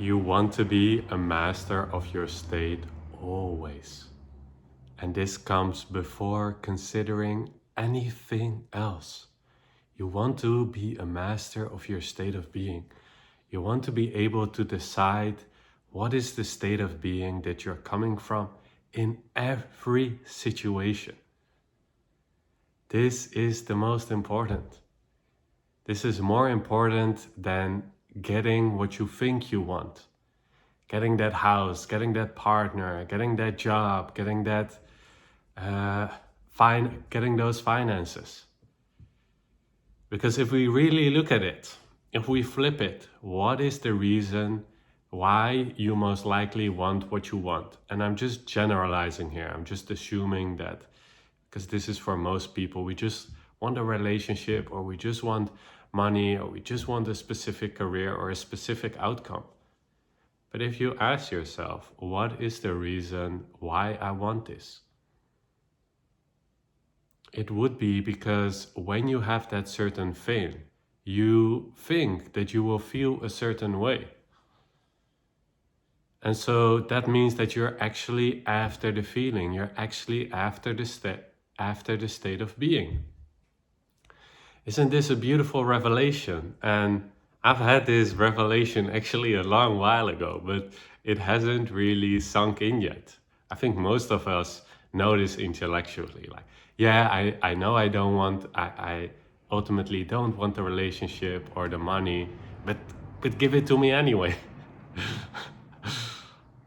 You want to be a master of your state always. And this comes before considering anything else. You want to be a master of your state of being. You want to be able to decide what is the state of being that you're coming from in every situation. This is the most important. This is more important than getting what you think you want. Getting that house, getting that partner, getting that job, getting that getting those finances. Because if we really look at it, if we flip it, what is the reason why you most likely want what you want? And I'm just generalizing here. I'm just assuming that because this is for most people, we just want a relationship, or we just want money, or we just want a specific career or a specific outcome. But if you ask yourself, what is the reason why I want this? It would be because when you have that certain thing, you think that you will feel a certain way. And so that means that you're actually after the feeling, you're actually after the state of being. Isn't this a beautiful revelation? And I've had this revelation actually a long while ago, but it hasn't really sunk in yet. I think most of us know this intellectually, like, yeah, I know I ultimately don't want the relationship or the money, but give it to me anyway.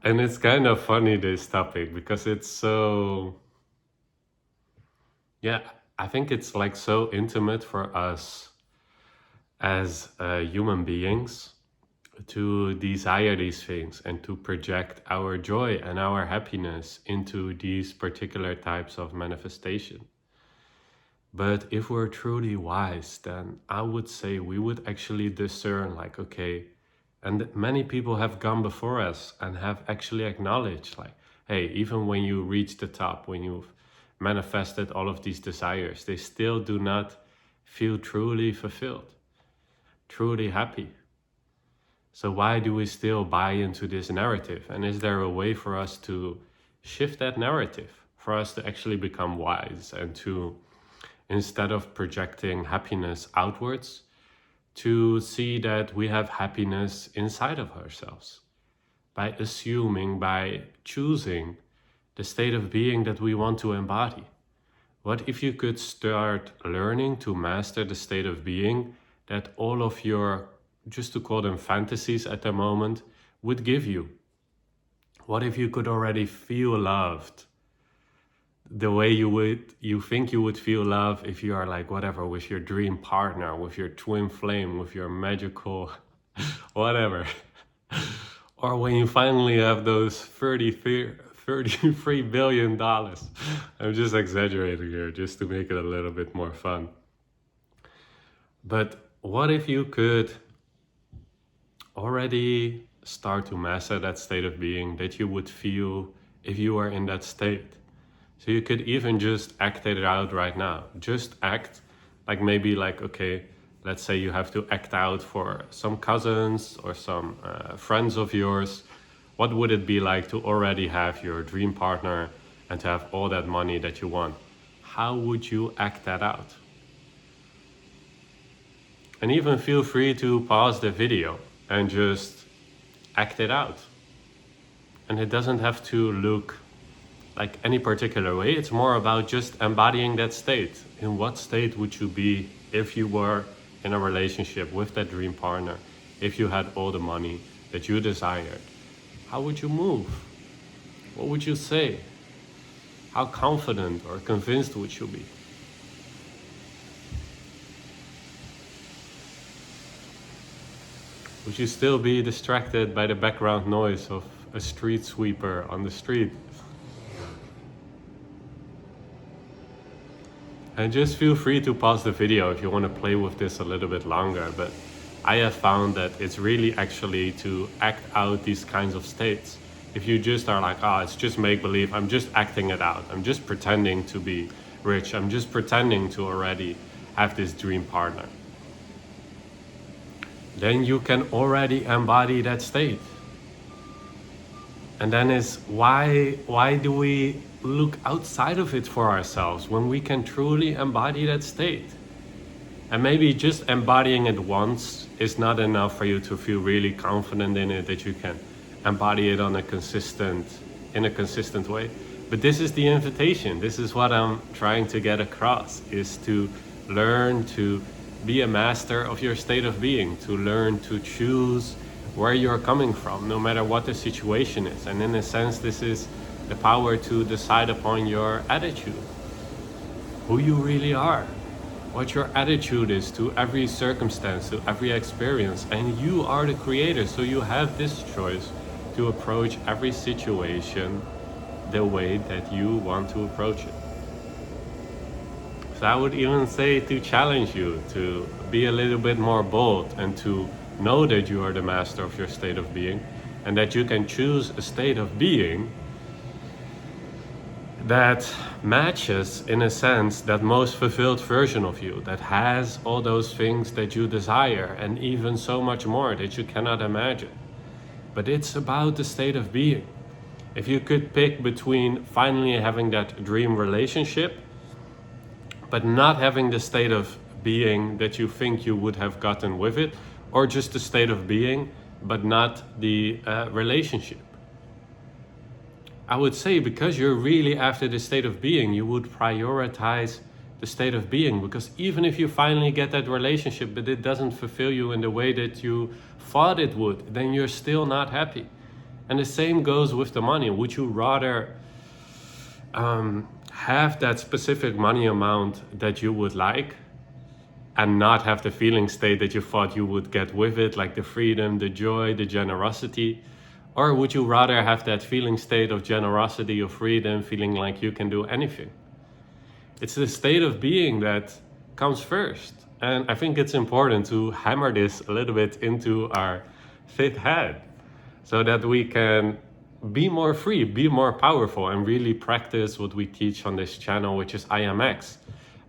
And it's kind of funny, this topic, because it's so, yeah, I think it's like so intimate for us as human beings to desire these things and to project our joy and our happiness into these particular types of manifestation. But if we're truly wise, then I would say we would actually discern, like, okay, and many people have gone before us and have actually acknowledged, like, hey, even when you reach the top, when you've manifested all of these desires, they still do not feel truly fulfilled, truly happy. So why do we still buy into this narrative? And is there a way for us to shift that narrative, for us to actually become wise and to, instead of projecting happiness outwards, to see that we have happiness inside of ourselves by assuming, by choosing the state of being that we want to embody? What if you could start learning to master the state of being that all of your, just to call them fantasies at the moment, would give you? What if you could already feel loved the way you think you would feel love if you are like whatever, with your dream partner, with your twin flame, with your magical whatever. Or when you finally have those $33 billion. I'm just exaggerating here just to make it a little bit more fun. But what if you could already start to master that state of being that you would feel if you were in that state? So you could even just act it out right now. Just act, like maybe like, okay, let's say you have to act out for some cousins or some friends of yours. What would it be like to already have your dream partner and to have all that money that you want? How would you act that out? And even feel free to pause the video and just act it out. And it doesn't have to look like any particular way. It's more about just embodying that state. In what state would you be if you were in a relationship with that dream partner, if you had all the money that you desired? How would you move? What would you say? How confident or convinced would you be? Would you still be distracted by the background noise of a street sweeper on the street? And just feel free to pause the video if you want to play with this a little bit longer, but I have found that it's really actually to act out these kinds of states. If you just are like, oh, it's just make-believe, I'm just acting it out, I'm just pretending to be rich, I'm just pretending to already have this dream partner, then you can already embody that state. And then is why do we look outside of it for ourselves when we can truly embody that state? And maybe just embodying it once is not enough for you to feel really confident in it, that you can embody it in a consistent way. But this is the invitation. This is what I'm trying to get across, is to learn to be a master of your state of being, to learn to choose where you're coming from, no matter what the situation is. And in a sense, this is the power to decide upon your attitude, who you really are, what your attitude is to every circumstance, to every experience. And you are the creator, so you have this choice to approach every situation the way that you want to approach it. So I would even say to challenge you to be a little bit more bold and to know that you are the master of your state of being, and that you can choose a state of being that matches, in a sense, that most fulfilled version of you, that has all those things that you desire and even so much more that you cannot imagine. But it's about the state of being. If you could pick between finally having that dream relationship, but not having the state of being that you think you would have gotten with it, or just the state of being, but not the relationship, I would say, because you're really after the state of being, you would prioritize the state of being. Because even if you finally get that relationship, but it doesn't fulfill you in the way that you thought it would, then you're still not happy. And the same goes with the money. Would you rather have that specific money amount that you would like and not have the feeling state that you thought you would get with it, like the freedom, the joy, the generosity? Or would you rather have that feeling state of generosity, of freedom, feeling like you can do anything? It's the state of being that comes first. And I think it's important to hammer this a little bit into our fit head, so that we can be more free, be more powerful, and really practice what we teach on this channel, which is IMX.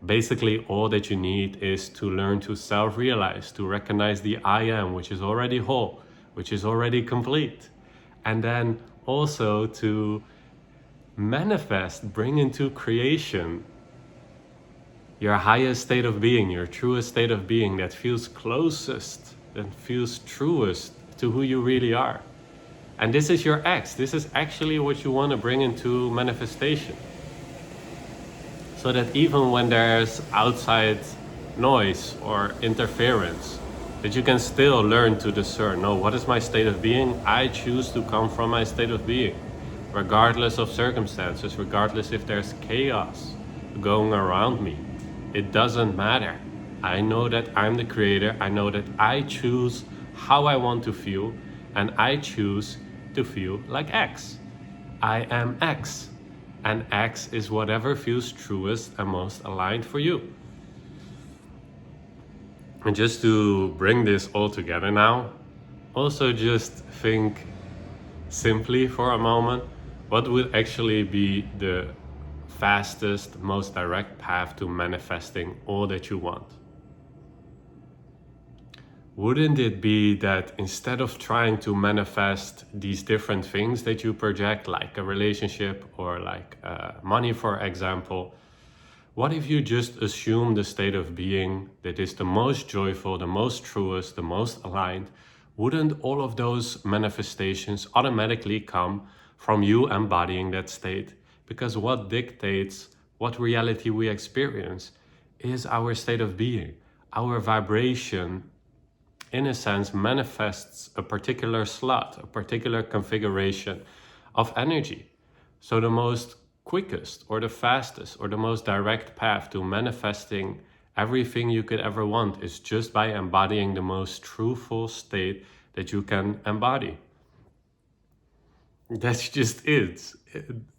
Basically, all that you need is to learn to self-realize, to recognize the I am, which is already whole, which is already complete. And then also to manifest, bring into creation your highest state of being, your truest state of being that feels closest, that feels truest to who you really are. And this is your X. This is actually what you want to bring into manifestation. So that even when there's outside noise or interference, that you can still learn to discern, no, what is my state of being? I choose to come from my state of being, regardless of circumstances, regardless if there's chaos going around me. It doesn't matter. I know that I'm the creator. I know that I choose how I want to feel, and I choose to feel like X. I am X, and X is whatever feels truest and most aligned for you. And just to bring this all together now, also just think simply for a moment, what would actually be the fastest, most direct path to manifesting all that you want? Wouldn't it be that instead of trying to manifest these different things that you project, like a relationship or like money, for example, what if you just assume the state of being that is the most joyful, the most truest, the most aligned? Wouldn't all of those manifestations automatically come from you embodying that state? Because what dictates what reality we experience is our state of being. Our vibration, in a sense, manifests a particular slot, a particular configuration of energy. So the most quickest or the fastest or the most direct path to manifesting everything you could ever want is just by embodying the most truthful state that you can embody. That's just it.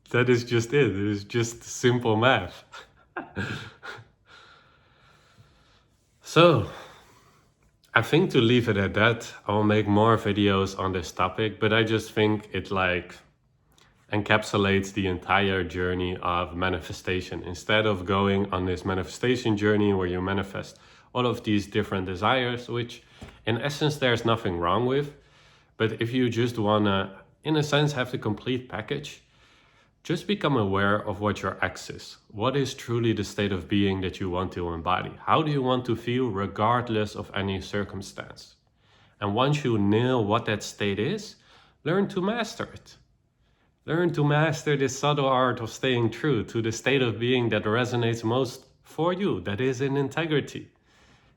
That is just it. It is just simple math. So I think to leave it at that, I'll make more videos on this topic, but I just think it encapsulates the entire journey of manifestation. Instead of going on this manifestation journey where you manifest all of these different desires, which in essence there's nothing wrong with, but if you just want to in a sense, have the complete package, just become aware of what your X is. What is truly the state of being that you want to embody? How do you want to feel regardless of any circumstance? And once you nail what that state is, learn to master it. Learn to master this subtle art of staying true to the state of being that resonates most for you, that is in integrity,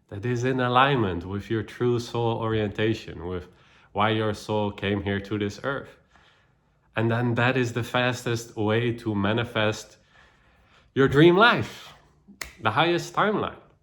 that is in alignment with your true soul orientation, with why your soul came here to this earth. And then that is the fastest way to manifest your dream life, the highest timeline.